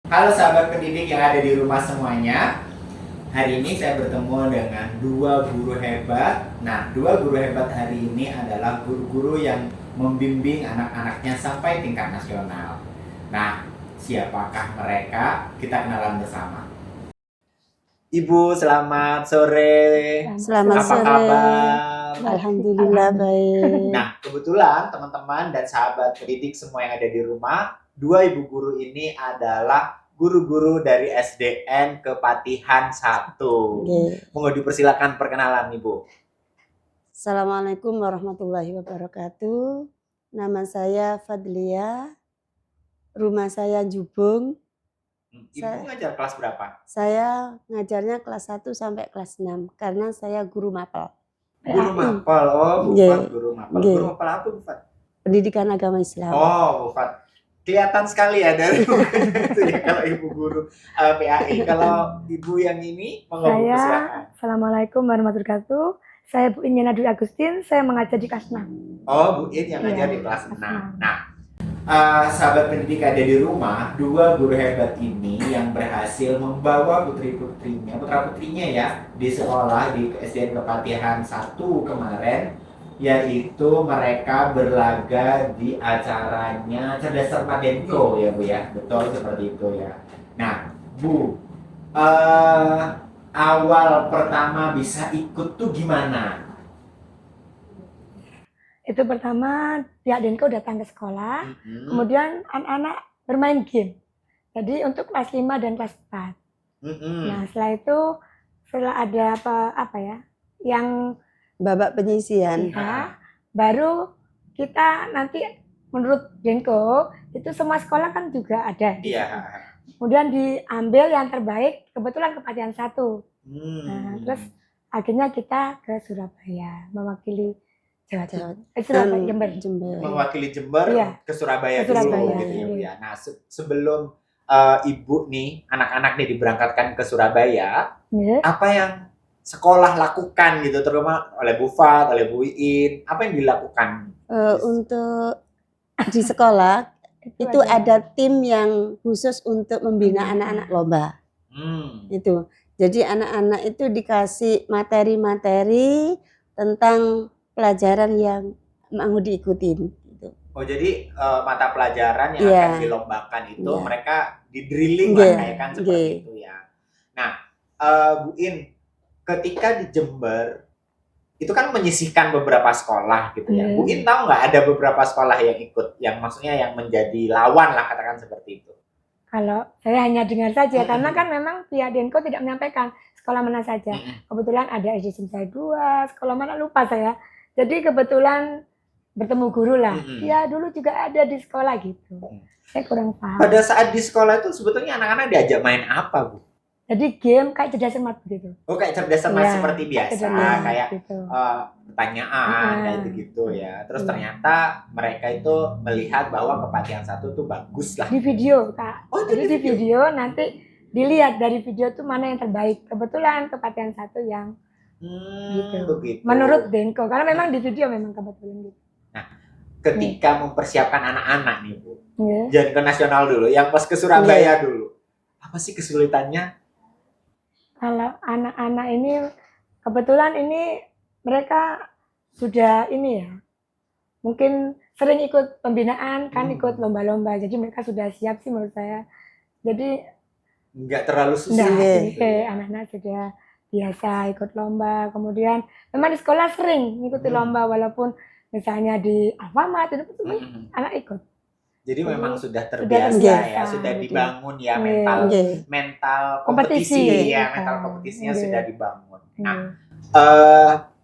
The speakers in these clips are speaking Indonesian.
Halo sahabat pendidik yang ada di rumah semuanya. Hari ini saya bertemu dengan dua guru hebat. Nah, dua guru hebat hari ini adalah guru-guru yang membimbing anak-anaknya sampai tingkat nasional. Nah, siapakah mereka? Kita kenalan bersama. Ibu, selamat sore. Selamat Apa sore. kabar? Alhamdulillah baik. Nah, kebetulan teman-teman dan sahabat pendidik semua yang ada di rumah, dua ibu guru ini adalah guru-guru dari SDN Kepatihan 1. Oke. Mohon dipersilakan perkenalan, Ibu. Assalamualaikum warahmatullahi wabarakatuh. Nama saya Fadlia. Rumah saya Jubung. Ibu ngajar kelas berapa? Saya ngajarnya kelas 1 sampai kelas 6 karena saya guru mapel. Guru mapel. Oh, Bu Fat, guru mapel. Guru mapel apa, Bu Fat? Pendidikan agama Islam. Oh, Bu Fat. Kelihatan sekali ya dari itu ya kalau ibu guru PAI. Kalau ibu yang ini saya, Assalamualaikum warahmatullahi wabarakatuh. Saya Bu Inyana Dwi Agustin, saya mengajar di kelas 6. Oh, Bu In yang ngajar di kelas 6. Nah, sahabat pendidik ada di rumah, dua guru hebat ini yang berhasil membawa putra-putrinya ya di sekolah di SDN Kepatihan 1 kemarin, yaitu mereka berlaga di acaranya Cerdas Cermat Denko ya Bu ya, betul seperti itu ya. Nah Bu, awal pertama bisa ikut tuh gimana? Itu pertama pihak Denko datang ke sekolah, kemudian anak-anak bermain game. Jadi untuk kelas 5 dan kelas 4. Nah setelah itu, setelah ada apa ya, yang babak penyisian. Ya, baru kita nanti menurut Denko itu semua sekolah kan juga ada. Iya. Kemudian diambil yang terbaik, kebetulan Kepatihan 1. Nah, terus akhirnya kita ke Surabaya mewakili Jawa Timur. Jember. Mewakili Jember Iya. ke Surabaya, dulu gitu ya. Nah, sebelum Ibu nih, anak-anak nih diberangkatkan ke Surabaya, apa yang sekolah lakukan gitu, terutama oleh Bu Fat, oleh Bu Iin, apa yang dilakukan? Untuk di sekolah itu ada tim yang khusus untuk membina anak-anak lomba. Itu. Jadi anak-anak itu dikasih materi-materi tentang pelajaran yang mau diikutin. Gitu. Oh jadi mata pelajaran yang akan dilombakan itu mereka di-drilling lah kayak kan seperti itu ya. Nah, Bu In, ketika di Jember itu kan menyisihkan beberapa sekolah gitu ya. Bu In tahu nggak ada beberapa sekolah yang ikut, yang maksudnya yang menjadi lawan lah katakan seperti itu. Kalau saya hanya dengar saja, karena kan memang pihak Denko tidak menyampaikan sekolah mana saja. Kebetulan ada SD Simsai 2, sekolah mana lupa saya. Jadi kebetulan bertemu guru lah. Ya dulu juga ada di sekolah gitu. Saya kurang paham. Pada saat di sekolah itu sebetulnya anak-anak diajak main apa, Bu? Jadi game kayak cerdas cermat begitu. Oh kayak cerdas cermat seperti biasa, kayak gitu. Pertanyaan kayak gitu ya. Terus ternyata mereka itu melihat bahwa Kepatihan 1 tuh bagus lah. Di video Kak. Oh jadi di video nanti dilihat dari video tuh mana yang terbaik. Kebetulan Kepatihan 1 yang gitu. Begitu. Menurut Denko, karena memang di video memang kebetulan gitu. Nah, ketika mempersiapkan anak-anak nih Bu, jangan ke nasional dulu, yang pas ke Surabaya dulu, apa sih kesulitannya? Kalau anak-anak ini kebetulan ini mereka sudah ini ya, mungkin sering ikut pembinaan kan, ikut lomba-lomba, jadi mereka sudah siap sih menurut saya. Jadi nggak terlalu susah. Anak-anak sudah biasa ikut lomba, kemudian memang di sekolah sering ngikuti lomba walaupun misalnya di Alfamart itu anak ikut. Jadi memang sudah terbiasa ya, sudah dibangun ya mental kompetisi ya, mental kompetisinya sudah dibangun. Nah,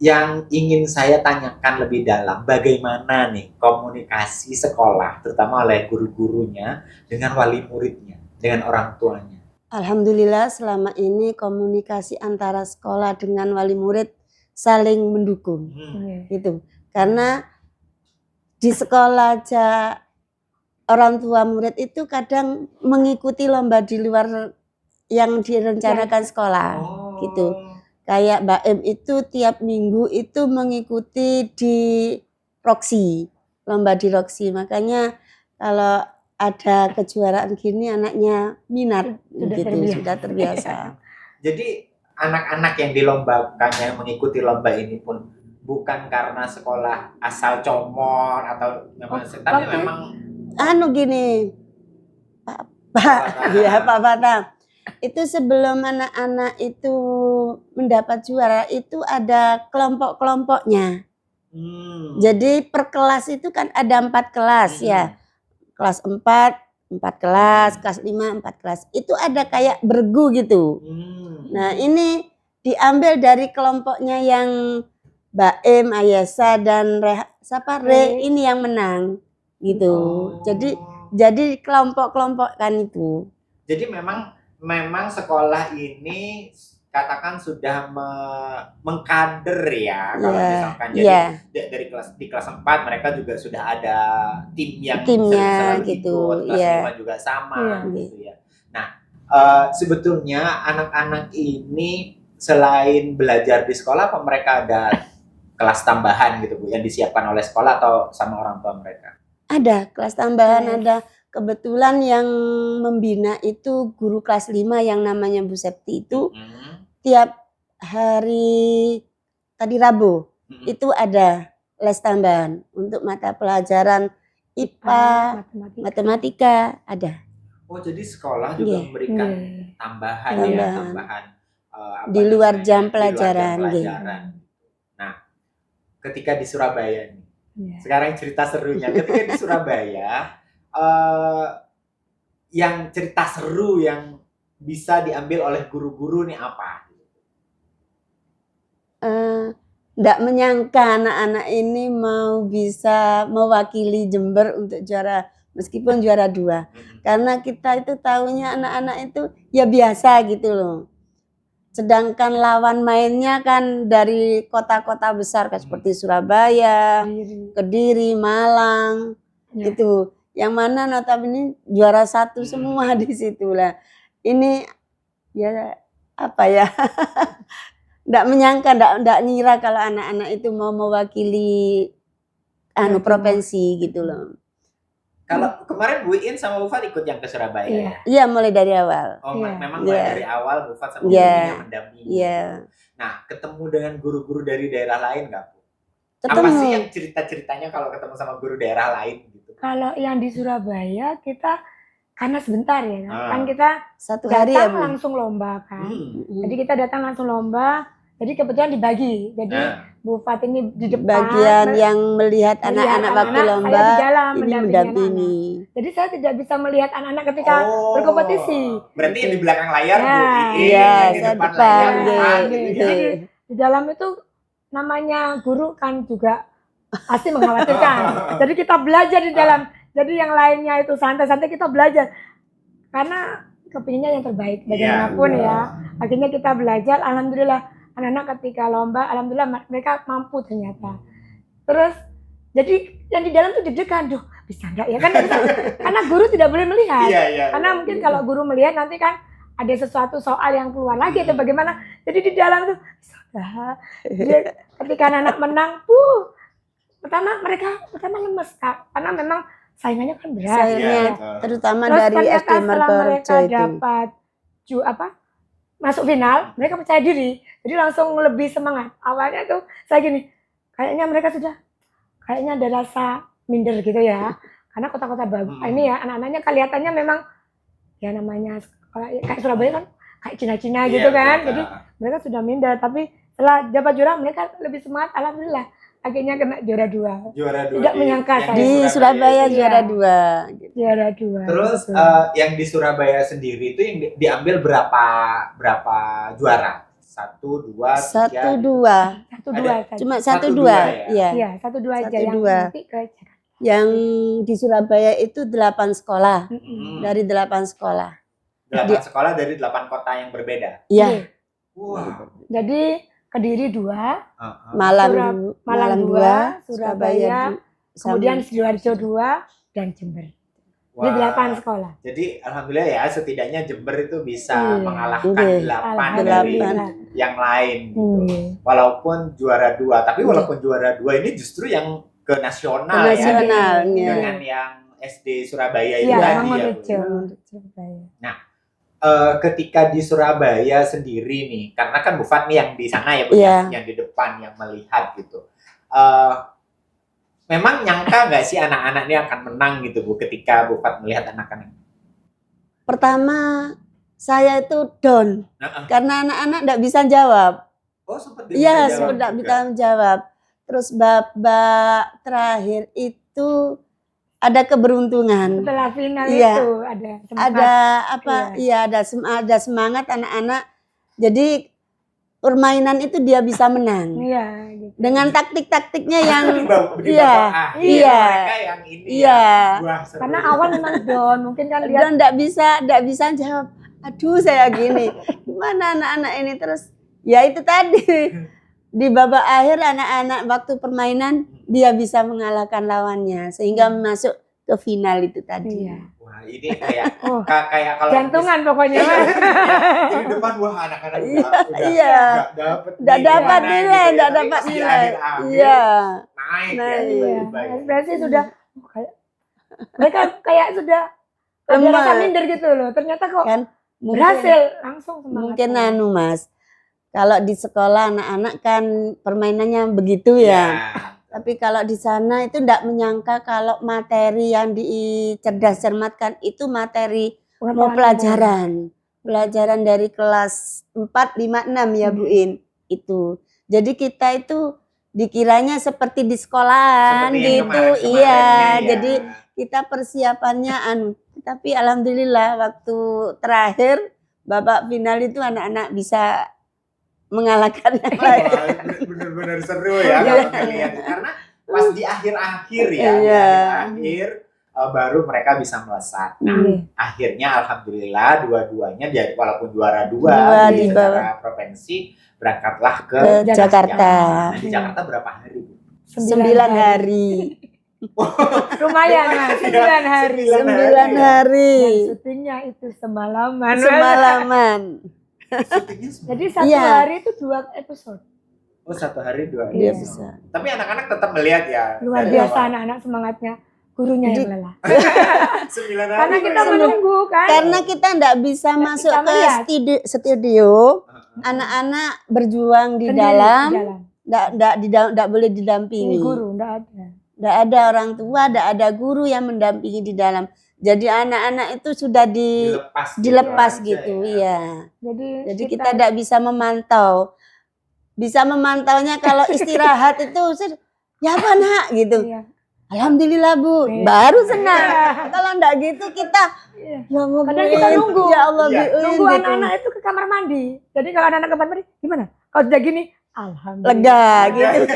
yang ingin saya tanyakan lebih dalam, bagaimana nih komunikasi sekolah, terutama oleh guru-gurunya dengan wali muridnya, dengan orang tuanya? Alhamdulillah selama ini komunikasi antara sekolah dengan wali murid saling mendukung, gitu. Karena di sekolah aja orang tua murid itu kadang mengikuti lomba di luar yang direncanakan sekolah, gitu. Kayak Mbak M itu tiap minggu itu mengikuti di Roxy, lomba di Roxy. Makanya kalau ada kejuaraan gini anaknya minat Sudah gitu, terbiasa. sudah terbiasa. Jadi anak-anak yang dilombakan yang mengikuti lomba ini pun bukan karena sekolah asal comot atau memang tapi oke. memang Anu gini, Pak, ya Pak Batam. Itu sebelum anak-anak itu mendapat juara itu ada kelompok-kelompoknya. Jadi per kelas itu kan ada 4 kelas ya. Kelas 4 kelas, kelas 5 4 kelas. Itu ada kayak bergu gitu. Nah, ini diambil dari kelompoknya yang Mbak Em, Ayasa dan Re ini yang menang gitu. Jadi kelompok-kelompok kan itu. Jadi memang sekolah ini katakan sudah mengkader ya kalau misalkan jadi dari kelas 4 mereka juga sudah ada tim yang timnya selalu gitu, ikut, kelas 5 juga sama gitu ya. Nah, sebetulnya anak-anak ini selain belajar di sekolah apa mereka ada kelas tambahan gitu Bu yang disiapkan oleh sekolah atau sama orang tua mereka? Ada kelas tambahan, ada. Kebetulan yang membina itu guru kelas 5 yang namanya Bu Septi itu tiap hari tadi Rabu itu ada les tambahan untuk mata pelajaran IPA, matematika ada. Oh, jadi sekolah juga memberikan tambahan di luar jam pelajaran. Nah, ketika di Surabaya nih, sekarang cerita serunya. Ketika di Surabaya, yang cerita seru yang bisa diambil oleh guru-guru nih apa? Nggak menyangka anak-anak ini mau bisa mewakili Jember untuk juara, meskipun juara 2. Karena kita itu tahunya anak-anak itu ya biasa gitu loh. Sedangkan lawan mainnya kan dari kota-kota besar kayak seperti Surabaya, Kediri, Malang, itu. Yang mana notabene juara 1 semua di situ lah. Ini ya apa ya? Nggak menyangka, nggak ngira kalau anak-anak itu mau mewakili provinsi gitu loh. Kalau kemarin Bu In sama Bu Fat ikut yang ke Surabaya? Iya, mulai dari awal. Oh, memang mulai dari awal Bu Fat sama Bu In yang mendampingi. Nah, ketemu dengan guru-guru dari daerah lain nggak Bu? Apa sih yang cerita-ceritanya kalau ketemu sama guru daerah lain gitu? Kalau yang di Surabaya kita karena sebentar ya kan kita 1 hari ya Bu. Langsung lomba kan. Jadi kita datang langsung lomba. Jadi kebetulan dibagi. Jadi Bu Fat ini di depan. Bagian yang melihat anak-anak waktu lomba, saya di dalam ini mendampingi. Anak-anak. Jadi saya tidak bisa melihat anak-anak ketika berkompetisi. Berarti yang di belakang layar Bu. Iya, di saya depan depan. layar. Jadi di dalam itu namanya guru kan juga pasti mengkhawatirkan. Jadi kita belajar di dalam. Jadi yang lainnya itu santai-santai, kita belajar. Karena kepinginnya yang terbaik bagaimanapun ya. Akhirnya kita belajar, alhamdulillah anak-anak ketika lomba, alhamdulillah mereka mampu ternyata. Terus jadi yang di dalam tuh deg-degan, duh bisa enggak ya kan? Karena guru tidak boleh melihat. Karena mungkin kalau guru melihat nanti kan ada sesuatu soal yang keluar lagi atau bagaimana. Jadi di dalam tuh ketika anak-anak menang, pertama lemes Kak, karena memang saingannya kan berat. Saingannya terutama terus dari SD Margorejo itu. Dapat masuk final, mereka percaya diri. Jadi langsung lebih semangat. Awalnya tuh saya gini, kayaknya mereka sudah kayaknya ada rasa minder gitu ya. Karena kota-kota bagus. Ini ya anak-anaknya kelihatannya memang ya namanya kayak Surabaya kan kayak Cina-Cina gitu kan. Jadi mereka sudah minder, tapi setelah dapat juara mereka lebih semangat, alhamdulillah. Akhirnya kena juara 2. Tidak menyangka saya. Di Surabaya juara 2. Juara 2. Terus yang di Surabaya sendiri itu yang diambil berapa juara? 1, 2, 3. 1, 2. Cuma 1, 2. Iya, 1, 2 aja yang nanti ke Jakarta. Yang di Surabaya itu 8 sekolah. Dari 8 sekolah. 8 sekolah dari 8 kota yang berbeda. Iya. Wow. Jadi Kediri 2, Malang 2, Surabaya 2, kemudian Sidoarjo 2 dan Jember. Jadi 8 sekolah. Jadi alhamdulillah ya setidaknya Jember itu bisa mengalahkan 8 dari yang lain gitu. Walaupun juara 2, tapi walaupun juara 2 ini justru yang ke nasional ya. Dengan yang SD Surabaya itu Iya, tadi ya. Mangunrejo. Bu. Surabaya. Ketika di Surabaya sendiri nih, karena kan Bu Fat nih yang di sana ya, Bu, Iya. yang di depan yang melihat gitu. Memang nyangka nggak sih anak-anak ini akan menang gitu Bu, ketika Bu Fat melihat anak-anak? Pertama saya itu down karena anak-anak enggak bisa jawab. Oh, sempat Iya, bisa jawab sudah juga. bisa jawab. Terus babak terakhir itu ada keberuntungan. Setelah final Iya. itu ada semangat. Ada apa? Iya, ada semangat anak-anak. Jadi permainan itu dia bisa menang. Iya, gitu. Dengan taktik-taktiknya yang Di babak iya, akhir iya. mereka yang ini iya. ya. Wah, seru. Karena awal memang down, mungkin kan lihat Dan enggak bisa jawab. Aduh, saya gini. Gimana anak-anak ini terus? Ya itu tadi. Di babak akhir anak-anak waktu permainan dia bisa mengalahkan lawannya sehingga masuk ke final itu tadi. Iya. Wah, ini kayak Oh, kayak kalau jantungan pokoknya. Iya, di depan wah anak-anak udah Iya. nggak dapet Enggak nilai, dapat gitu nilai, ya. enggak Tapi dapat pas di nilai. akhir-akhir Iya. naik Nah, ya, iya. tiba-tiba ya. Ekspresi sudah kayak mereka kayak sudah ada Lemah. rasa minder gitu loh. Ternyata kok Kan mungkin berhasil langsung semangat. mungkin anu Mas. Kalau di sekolah anak-anak kan permainannya begitu ya. Tapi kalau di sana itu enggak menyangka kalau materi yang dicerdas cermatkan itu materi mau pelajaran. Pelajaran dari kelas 4, 5, 6 ya Bu In. Itu. Jadi kita itu dikiranya seperti di sekolahan Seperti yang gitu. kemarin-kemarinnya Iya, ya. jadi kita persiapannya tapi alhamdulillah waktu terakhir babak final itu anak-anak bisa mengalahkan yang lain. Wah, bener-bener seru ya kalau ngeliat karena pas di akhir-akhir ya, di Iya. akhir baru mereka bisa melesat. Nah, akhirnya alhamdulillah dua-duanya dia walaupun juara Dua di di secara provinsi berangkatlah ke Ke Jakarta. Nah, di Jakarta berapa hari? Bu? 9 hari. Lumayan Mas, 9 hari. 9 hari. Dan syutingnya itu semalaman. Semalaman. Syutingnya semua. Jadi satu Iya. hari itu 2 episode. Oh, 1 hari 2 Dia Iya. bisa. Tapi anak-anak tetap melihat ya. Luar dari biasa awal. anak-anak semangatnya. Gurunya yang Jadi- lelah. 9 hari. Karena kita Pak. menunggu kan. Karena kita enggak bisa Nggak masuk bisa ke melihat. studio. Anak-anak berjuang di Sendiri dalam, di jalan. enggak boleh Ini didampingi. guru enggak ada. Enggak ada orang tua, enggak ada guru yang mendampingi di dalam. Jadi anak-anak itu sudah dilepas aja gitu, ya. iya. Jadi Jadi kita enggak bisa memantau. Bisa memantaunya kalau istirahat itu ya apa nak gitu. Iya. Alhamdulillah Bu, Iya. baru senang. Iya. Kalau enggak gitu kita Iya. ya Allah Kadang Bu kita In, nunggu. ya Allah Iya. Bu In, Nunggu gitu. anak-anak itu ke kamar mandi. Jadi kalau anak-anak ke kamar mandi gimana? Kalau udah gini, alhamdulillah. Lega gitu.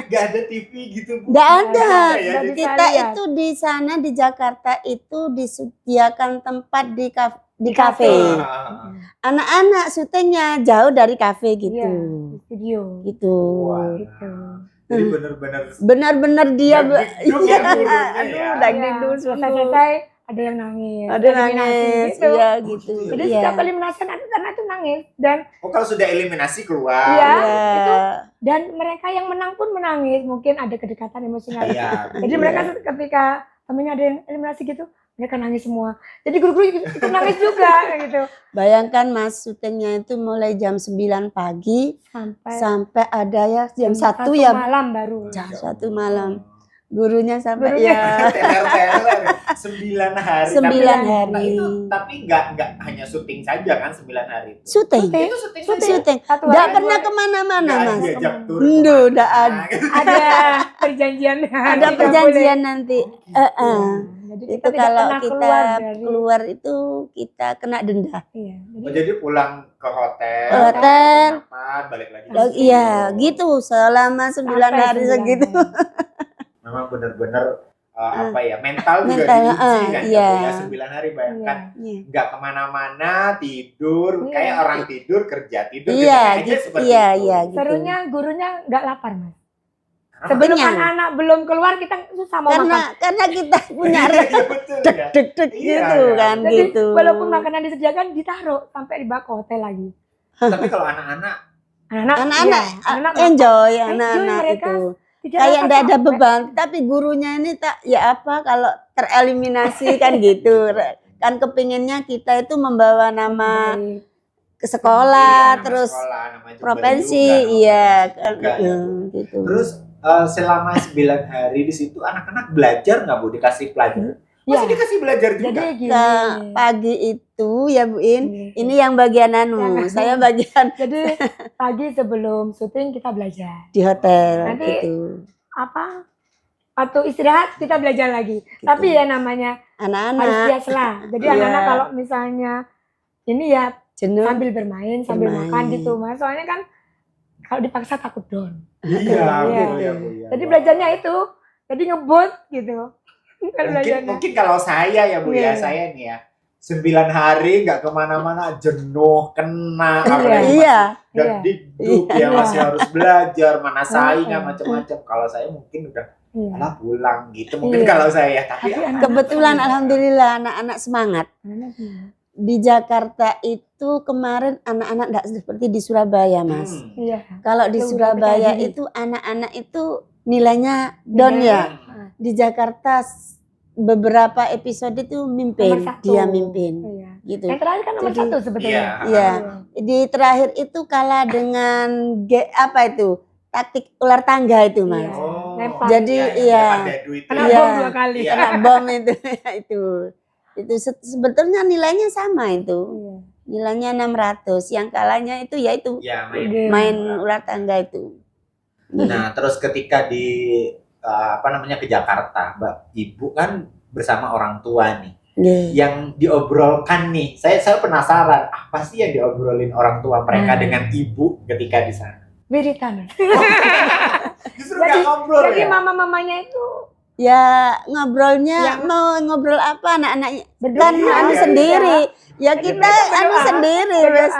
Nggak ada TV gitu Bu. Enggak ada. ya, Nggak jadi- bisa Kita lihat. itu di sana di Jakarta itu disediakan tempat di Di kafe. kafe. Anak-anak syutingnya jauh dari kafe gitu. Iya, di studio. Gitu. Wah. Gitu. Jadi bener-bener Benar-benar dia Dagdikduk iya. ya gurunya ya. Aduh, dagdikduk Iya, selesai ada yang nangis. ada eliminasi, nangis, gitu. iya gitu. Jadi Iya. setiap eliminasi anak itu nangis dan Oh, kalau sudah eliminasi keluar. Iya. Iya. itu dan mereka yang menang pun menangis, mungkin ada kedekatan emosional. Iya. Jadi mereka ketika temennya ada yang eliminasi gitu, mereka nangis semua. Jadi guru-guru ikut nangis juga gitu. Bayangkan Mas syutingnya itu mulai jam 9 pagi sampai ada ya jam 1 1 ya. malam baru. Jam 1 malam. Gurunya sampai Gurunya. ya Teler-teler 9 hari. 9 Tapi- hari. itu tapi nggak hanya syuting saja kan 9 hari itu. Syuting. Itu syuting saja. Syuting. Satu Enggak hari pernah mulai- kemana-mana Nggak Mas. diajak tur Ndu, kemana, nggak ada. gitu. Ada perjanjian. Ada Tidak perjanjian boleh. nanti. Jadi Itu kita tidak kalau pernah kita dari keluar itu kita kena denda. iya. Oh, jadi pulang ke hotel. Ke hotel. makan, balik lagi. ke Oh, studio. iya, gitu selama 9 Sampai hari 9 segitu. hari. Memang benar-benar apa ya, mental juga Mental, diuji kan iya. ya, 9 hari bayangkan. Iya. Nggak kemana-mana, tidur, Iya. kayak orang tidur, kerja, tidur, Iya, kerja, aja gitu. seperti Iya, itu. iya, gitu. Serunya gurunya nggak lapar mas. Kenapa? Sebelum Kenyang. anak-anak belum keluar kita susah mau makan. Karena kita punya Iya, betul ya. deg-deg Iya, gitu iya. kan Jadi gitu. walaupun makanan disediakan ditaruh sampai dibawa ke hotel lagi. Tapi kalau anak-anak Anak-anak iya, anak-anak enjoy Enjoy anak-anak mereka. itu. Tidak kayak rasa ndak ada capek. beban, tapi gurunya ini tak ya apa kalau tereliminasi kan gitu. Kan kepinginnya kita itu membawa nama Baik. ke sekolah, Nama terus sekolah, nama jember provinsi, juga, nama iya provinsi kan juga, ya, Bu. gitu. Terus selama 9 hari di situ anak-anak belajar nggak, Bu? Dikasih pelajaran? Ya, Masih dikasih belajar juga? jadi gini. Ke pagi itu ya Bu In, Iya. ini yang bagian anu, Yang- saya bagian Jadi pagi sebelum syuting kita belajar. di hotel Nanti gitu. Apa? Waktu istirahat kita belajar lagi. Tapi ya namanya harus Anak-anak bias lah. Jadi Iya. anak-anak kalau misalnya ini ya jenuh. sambil bermain, sambil Bermain. makan gitu Mas. Soalnya kan kalau dipaksa takut down. Iya, Iya. betul ya, Bu. Ya. Jadi belajarnya itu jadi ngebut gitu. Kalau belajarnya. Mungkin kalau saya ya, Bu, Iya. ya, saya nih ya 9 hari nggak kemana-mana, jenuh, kena, Iya. apalagi Iya, dan Iya. dikduk ya, Iya. masih harus belajar, mana saingan Iya. macam-macam. Kalau saya mungkin udah Iya. alah pulang gitu, mungkin Iya. kalau saya, tapi Tapi anak- kebetulan alhamdulillah anak-anak semangat. Anaknya. Di Jakarta itu kemarin anak-anak enggak seperti di Surabaya, Mas. Iya. Kalau di Itu udah Surabaya percaya diri. itu anak-anak itu nilainya down Nilai- ya. Hmm. Di Jakarta beberapa episode itu mimpin, Nomor 1. dia mimpin Iya. gitu. Yang terakhir kan nomor Jadi- 1 sebetulnya. Iya. Di terakhir itu kalah dengan apa itu? Taktik ular tangga itu, Mas. Iya. Oh, Lempar. Jadi, iya, iya. lempar dadu itu. Kena Iya. bom 2 kali. Iya. Kena bom itu itu sebetulnya nilainya sama itu. Iya. Nilainya 600, yang kalahnya itu ya itu Ya, Iya. main ular tangga itu. Nah, terus ketika di ke Jakarta, Mbak Ibu kan bersama orang tua nih. Iya. Yang diobrolkan nih, saya penasaran apa sih yang diobrolin orang tua mereka dengan ibu ketika di sana? Wiritan. Justru Jadi- nggak ngobrol Jadi ya? mama-mamanya itu Ya ngobrolnya Yang- mau ngobrol apa anak-anaknya berdoa. kan Iya, anu iya, sendiri. Ya Ada kita mereka anu berdoa. sendiri, Berdoa. wes.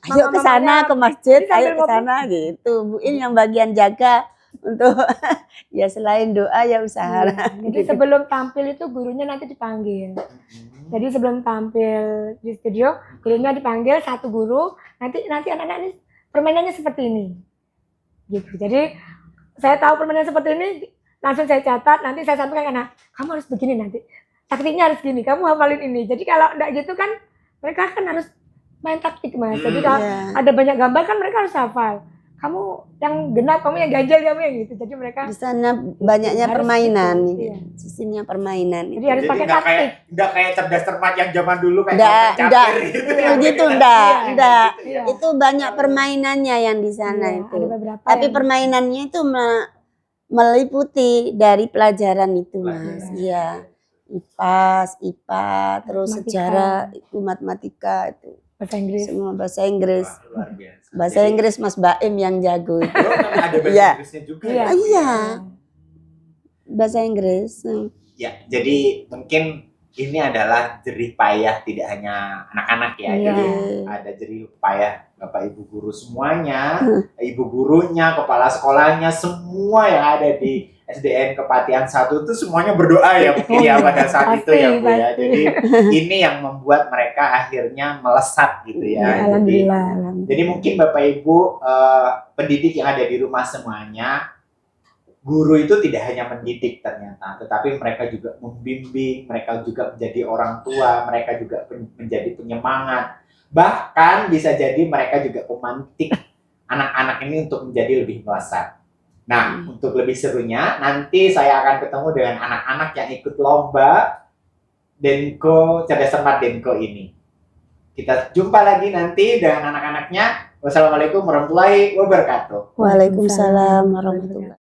Ayo ke sana Mama-mamanya ke masjid, jadi sambil ayo ke ngobrol. sana gitu. Bu In yang bagian jaga untuk ya selain doa ya usaha. Iya. Jadi Gitu. sebelum tampil itu gurunya nanti dipanggil. Jadi sebelum tampil di studio, gurunya dipanggil satu guru. Nanti anak-anak ini permainannya seperti ini. Gitu. Jadi saya tahu permainan seperti ini, langsung saya catat. Nanti saya sampaikan ke anak, kamu harus begini nanti. Taktiknya harus gini. Kamu hafalin ini. Jadi kalau enggak gitu kan, mereka kan harus main taktik, Mas. Jadi kalau Iya. ada banyak gambar kan mereka harus hafal. Kamu yang genap, kamu yang ganjil, kamu yang gitu. Jadi mereka Di sana banyaknya Harus permainan, gitu, iya. sistemnya permainan. Jadi harus pakai nggak taktik. nggak kayak cerdas cermat yang zaman dulu kayak Nggak, konten nggak. capir gitu. Iya, Begitu Iya, enggak, iya, enggak. gitu ya. Itu banyak permainannya yang di sana Iya, itu. ada beberapa Tapi yang- permainannya itu meliputi dari pelajaran itu, Mas. Pelajaran. Iya. IPAS, IPA, terus Matematika. sejarah, itu matematika itu. bahasa Inggris. Semua bahasa Inggris. Wah, luar biasa. Bahasa Jadi, Inggris Mas Baim yang jago itu. oh, memang ada bahasa Iya. Inggrisnya juga Iya. ya? Iya. Bahasa Inggris. Ya, jadi mungkin ini adalah jerih payah tidak hanya anak-anak ya. Iya. Jadi ada jerih payah Bapak Ibu guru semuanya, ibu gurunya, kepala sekolahnya, semua yang ada di SDN Kepatihan 1 itu semuanya berdoa ya mungkin ya pada saat itu ya Bu ya. Pasti. Jadi ini yang membuat mereka akhirnya melesat gitu ya. Ya, Jadi, alhamdulillah, alhamdulillah. jadi mungkin Bapak Ibu pendidik yang ada di rumah semuanya, guru itu tidak hanya mendidik ternyata, tetapi mereka juga membimbing, mereka juga menjadi orang tua, mereka juga menjadi penyemangat. Bahkan bisa jadi mereka juga pemantik anak-anak ini untuk menjadi lebih melesat. Nah, untuk lebih serunya, nanti saya akan ketemu dengan anak-anak yang ikut lomba Denko Cerdas Cermat Denko ini. Kita jumpa lagi nanti dengan anak-anaknya. Wassalamualaikum warahmatullahi wabarakatuh. Waalaikumsalam warahmatullahi